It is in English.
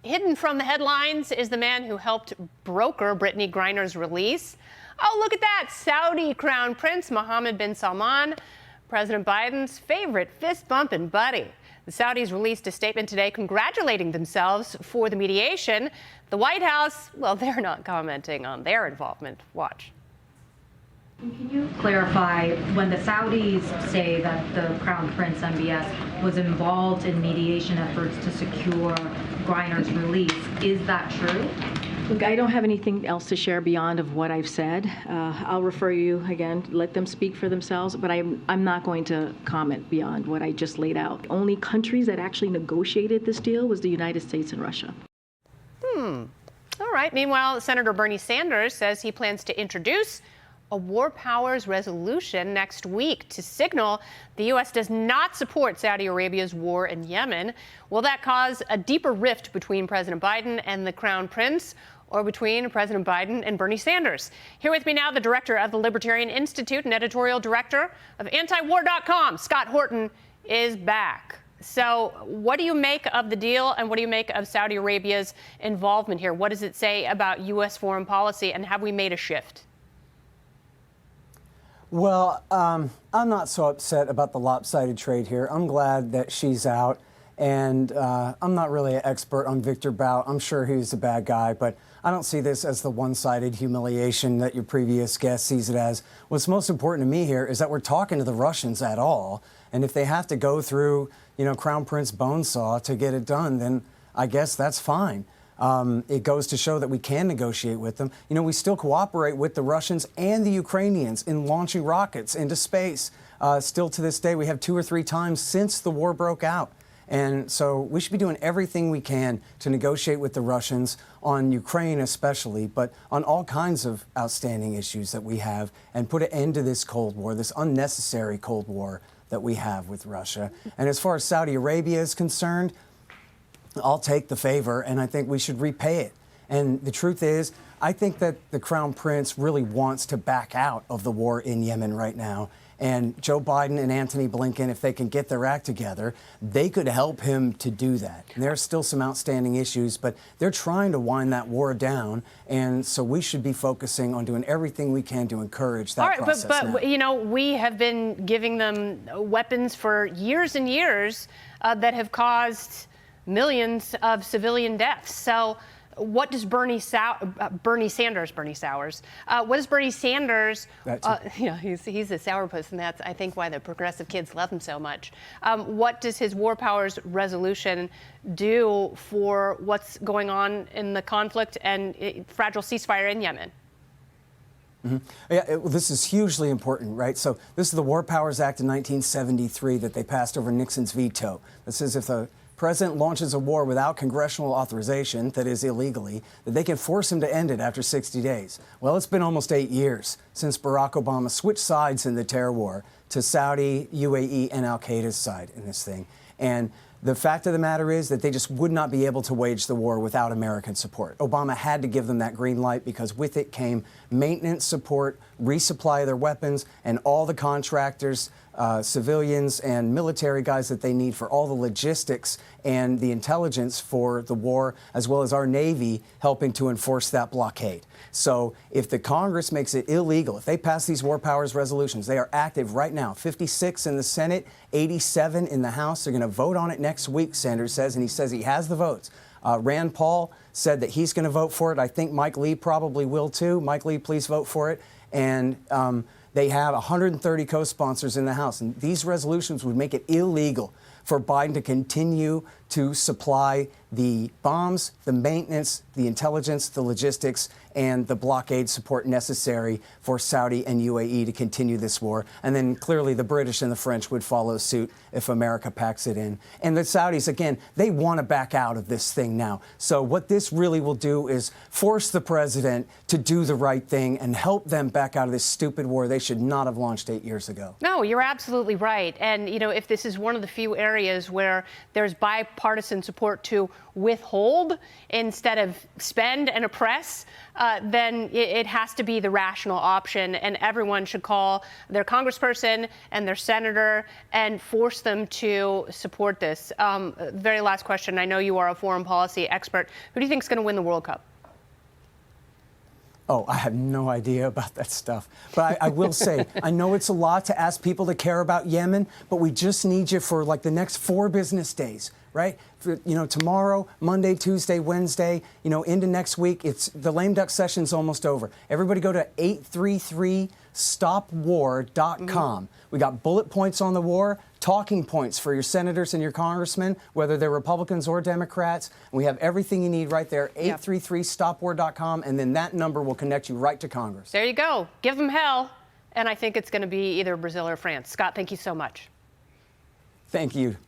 hidden from the headlines is the man who helped broker Brittney Griner's release. Oh, look at that. Saudi Crown Prince Mohammed bin Salman, President Biden's favorite fist-bumping buddy. The Saudis released a statement today congratulating themselves for the mediation. The White House, well, they're not commenting on their involvement. Watch. Can you clarify, when the Saudis say that the Crown Prince MBS was involved in mediation efforts to secure Griner's release, is that true? Look, I don't have anything else to share beyond of what I've said. I'll refer you again, let them speak for themselves, but I'm not going to comment beyond what I just laid out. Only countries that actually negotiated this deal was the United States and Russia. All right. Meanwhile, Senator Bernie Sanders says he plans to introduce a war powers resolution next week to signal the U.S. does not support Saudi Arabia's war in Yemen. Will that cause a deeper rift between President Biden and the Crown Prince, or between President Biden and Bernie Sanders? Here with me now, the director of the Libertarian Institute and editorial director of antiwar.com, Scott Horton, is back. So what do you make of the deal, and what do you make of Saudi Arabia's involvement here? What does it say about U.S. foreign policy, and have we made a shift? Well, I'm not so upset about the lopsided trade here. I'm glad that she's out, and I'm not really an expert on Victor Bout. I'm sure he's a bad guy, but I don't see this as the one-sided humiliation that your previous guest sees it as. What's most important to me here is that we're talking to the Russians at all, and if they have to go through, Crown Prince Bonesaw to get it done, then I guess that's fine. It goes to show that we can negotiate with them. We still cooperate with the Russians and the Ukrainians in launching rockets into space. Still to this day, we have 2 or 3 times since the war broke out. And so we should be doing everything we can to negotiate with the Russians on Ukraine especially, but on all kinds of outstanding issues that we have, and put an end to this Cold War, this unnecessary Cold War that we have with Russia. And as far as Saudi Arabia is concerned, I'll take the favor, and I think we should repay it. And the truth is, I think that the Crown Prince really wants to back out of the war in Yemen right now. And Joe Biden and Antony Blinken, if they can get their act together, they could help him to do that. And there are still some outstanding issues, but they're trying to wind that war down. And so we should be focusing on doing everything we can to encourage that process. But we have been giving them weapons for years and years that have caused millions of civilian deaths. So what does Bernie Sanders, what does Bernie Sanders, he's a sourpuss, and that's, I think, why the progressive kids love him so much. What does his war powers resolution do for what's going on in the conflict and fragile ceasefire in Yemen? This is hugely important, right? So this is the War Powers Act in 1973 that they passed over Nixon's veto. That says if the president launches a war without congressional authorization, that is illegally, that they can force him to end it after 60 days. Well, it's been almost 8 years since Barack Obama switched sides in the terror war to Saudi, UAE, and al-Qaeda's side in this thing. And the fact of the matter is that they just would not be able to wage the war without American support. Obama had to give them that green light because with it came maintenance support, resupply of their weapons, and all the contractors, civilians and military guys that they need for all the logistics and the intelligence for the war, as well as our Navy helping to enforce that blockade. So if the Congress makes it illegal, if they pass these war powers resolutions, they are active right now, 56 in the Senate, 87 in the House. They're going to vote on it next week, Sanders says, and he says he has the votes. Rand Paul said that he's going to vote for it. I think Mike Lee probably will too. Mike Lee, please vote for it. And they have 130 co-sponsors in the House, and these resolutions would make it illegal for Biden to continue to supply the bombs, the maintenance, the intelligence, the logistics, and the blockade support necessary for Saudi and UAE to continue this war. And then clearly the British and the French would follow suit if America packs it in. And the Saudis, again, they want to back out of this thing now. So what this really will do is force the president to do the right thing and help them back out of this stupid war they should not have launched 8 years ago. No, you're absolutely right. And, if this is one of the few areas areas where there's bipartisan support to withhold instead of spend and oppress, then it has to be the rational option. And everyone should call their congressperson and their senator and force them to support this. Very last question. I know you are a foreign policy expert. Who do you think is going to win the World Cup? Oh, I have no idea about that stuff. But I will say, I know it's a lot to ask people to care about Yemen, but we just need you for like the next 4 business days, right? For, tomorrow, Monday, Tuesday, Wednesday, into next week. The lame duck session's almost over. Everybody go to 833stopwar.com. We got bullet points on the war, talking points for your senators and your congressmen, whether they're Republicans or Democrats. And we have everything you need right there, 833stopwar.com, and then that number will connect you right to Congress. There you go. Give them hell. And I think it's going to be either Brazil or France. Scott, thank you so much. Thank you.